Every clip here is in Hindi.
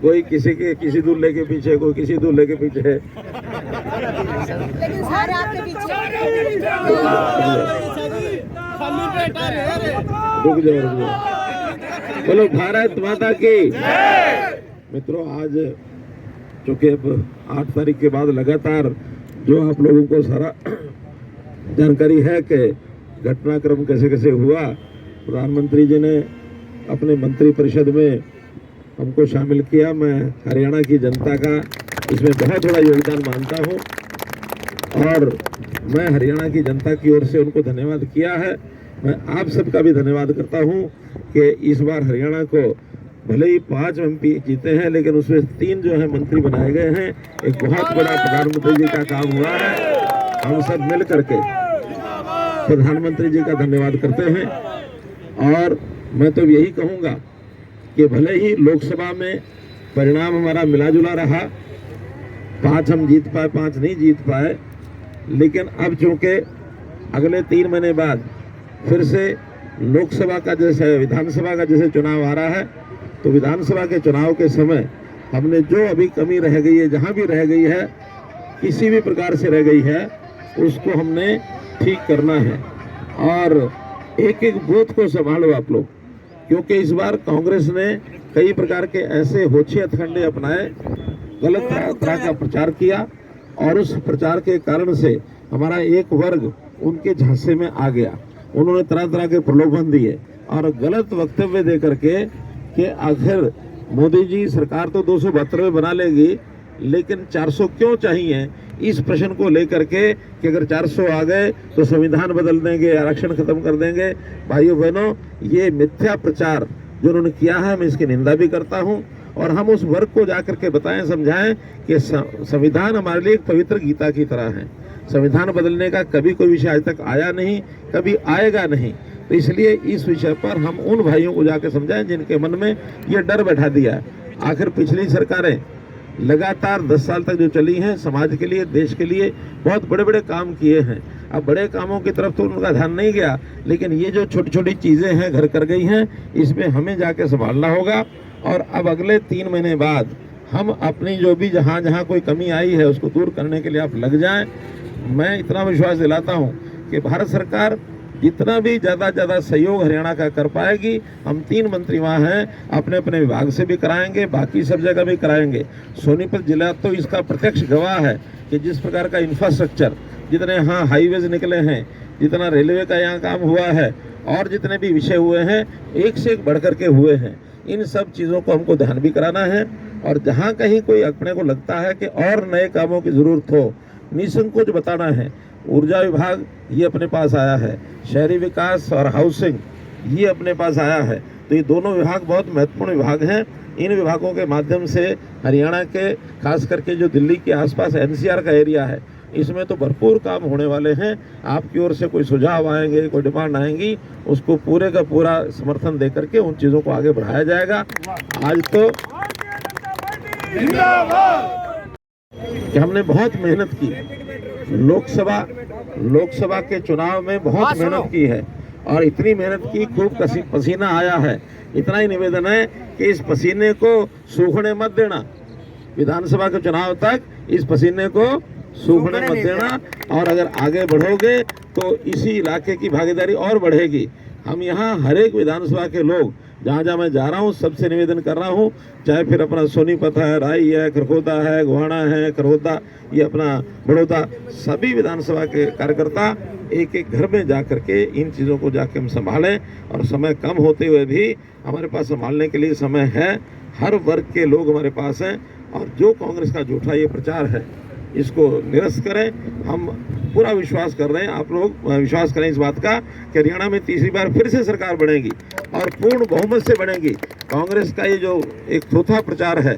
कोई किसी दूल्हे के पीछे, कोई किसी दूल्हे के पीछे। लेकिन सारे आपके पीछे। रुक जाओ। बोलो भारत माता की। मित्रों, आज चूंकि अब 8 तारीख के बाद लगातार जो आप लोगों को सारा जानकारी है कि घटनाक्रम कैसे कैसे हुआ, प्रधानमंत्री जी ने अपने मंत्रिपरिषद में हमको शामिल किया। मैं हरियाणा की जनता का इसमें बहुत बड़ा योगदान मानता हूं और मैं हरियाणा की जनता की ओर से उनको धन्यवाद किया है। मैं आप सबका भी धन्यवाद करता हूं कि इस बार हरियाणा को भले ही 5 MP जीते हैं, लेकिन उसमें 3 जो है मंत्री बनाए गए हैं। एक बहुत बड़ा प्रधानमंत्री जी का काम हुआ है। हम सब मिल करके प्रधानमंत्री जी का धन्यवाद करते हैं और मैं तो यही कहूँगा कि भले ही लोकसभा में परिणाम हमारा मिला जुला रहा, 5 हम जीत पाए, 5 नहीं जीत पाए, लेकिन अब चूंकि अगले 3 महीने बाद फिर से लोकसभा का जैसे विधानसभा का जैसे चुनाव आ रहा है, तो विधानसभा के चुनाव के समय हमने जो अभी कमी रह गई है, जहाँ भी रह गई है, किसी भी प्रकार से रह गई है, उसको हमने ठीक करना है। और एक एक बूथ को संभालो आप लोग, क्योंकि इस बार कांग्रेस ने कई प्रकार के ऐसे होछे हथकंडे अपनाए, गलत तरह का प्रचार किया और उस प्रचार के कारण से हमारा एक वर्ग उनके झांसे में आ गया। उन्होंने तरह तरह के प्रलोभन दिए और गलत वक्तव्य दे करके कि आखिर मोदी जी सरकार तो 272 बना लेगी, लेकिन 400 क्यों चाहिए, इस प्रश्न को लेकर के कि अगर 400 आ गए तो संविधान बदल देंगे, आरक्षण खत्म कर देंगे। भाइयों बहनों, ये मिथ्या प्रचार जो उन्होंने किया है, मैं इसकी निंदा भी करता हूं और हम उस वर्ग को जाकर के बताएं, समझाएं कि संविधान हमारे लिए एक पवित्र गीता की तरह है। संविधान बदलने का कभी कोई विषय आज तक आया नहीं, कभी आएगा नहीं। तो इसलिए इस विषय पर हम उन भाइयों को जाकर समझाएं जिनके मन में ये डर बैठा दिया है। आखिर पिछली सरकारें लगातार 10 साल तक जो चली हैं, समाज के लिए, देश के लिए बहुत बड़े बड़े काम किए हैं। अब बड़े कामों की तरफ तो उनका ध्यान नहीं गया, लेकिन ये जो छोटी छोटी चीज़ें हैं घर कर गई हैं, इसमें हमें जाके संभालना होगा। और अब अगले 3 महीने बाद हम अपनी जो भी जहाँ जहाँ कोई कमी आई है उसको दूर करने के लिए आप लग जाएं। मैं इतना विश्वास दिलाता हूँ कि भारत सरकार जितना भी ज़्यादा सहयोग हरियाणा का कर पाएगी। हम 3 मंत्री वहाँ हैं, अपने अपने विभाग से भी कराएंगे, बाकी सब जगह भी कराएंगे। सोनीपत जिला तो इसका प्रत्यक्ष गवाह है कि जिस प्रकार का इंफ्रास्ट्रक्चर, जितने यहाँ हाईवेज निकले हैं, जितना रेलवे का यहाँ काम हुआ है और जितने भी विषय हुए हैं, एक से एक बढ़ करके हुए हैं। इन सब चीज़ों को हमको ध्यान भी कराना है और जहाँ कहीं कोई अपने को लगता है कि और नए कामों की ज़रूरत हो, निसंकोच बताना है। ऊर्जा विभाग ये अपने पास आया है, शहरी विकास और हाउसिंग ये अपने पास आया है। तो ये दोनों विभाग बहुत महत्वपूर्ण विभाग हैं। इन विभागों के माध्यम से हरियाणा के, खास करके जो दिल्ली के आसपास NCR का एरिया है, इसमें तो भरपूर काम होने वाले हैं। आपकी ओर से कोई सुझाव आएंगे, कोई डिमांड आएंगी, उसको पूरे का पूरा समर्थन दे करके उन चीज़ों को आगे बढ़ाया जाएगा। आज तो कि हमने बहुत मेहनत की, लोकसभा के चुनाव में बहुत मेहनत की है और इतनी मेहनत की, खूब पसीना आया है। इतना ही निवेदन है कि इस पसीने को सूखने मत देना, विधानसभा के चुनाव तक इस पसीने को सूखने मत देना। और अगर आगे बढ़ोगे तो इसी इलाके की भागीदारी और बढ़ेगी। हम यहाँ हर एक विधानसभा के लोग, जहाँ जहाँ मैं जा रहा हूँ, सबसे निवेदन कर रहा हूँ, चाहे फिर अपना सोनीपत है, राई है, खरखोदा है, गोहाना है, करौदा, ये अपना बड़ौदा, सभी विधानसभा के कार्यकर्ता एक एक घर में जा करके इन चीज़ों को जाके हम संभालें। और समय कम होते हुए भी हमारे पास संभालने के लिए समय है। हर वर्ग के लोग हमारे पास हैं और जो कांग्रेस का झूठा ये प्रचार है, इसको निरस्त करें। हम पूरा विश्वास कर रहे हैं, आप लोग विश्वास करें इस बात का कि हरियाणा में तीसरी बार फिर से सरकार बनेगी और पूर्ण बहुमत से बनेगी। कांग्रेस का ये जो एक थोथा प्रचार है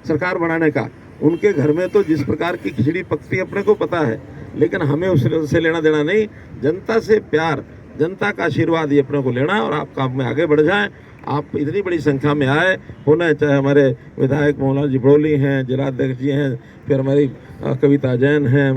सरकार बनाने का, उनके घर में तो जिस प्रकार की खिचड़ी पकती अपने को पता है, लेकिन हमें उससे लेना देना नहीं। जनता से प्यार, जनता का आशीर्वाद ये अपने को लेना है और आप काम में आगे बढ़ जाएं। आप इतनी बड़ी संख्या में आए होना, चाहे हमारे विधायक मोहनलाल जी बड़ोली हैं, जिलाध्यक्ष जी हैं, फिर हमारी कविता जैन हैं।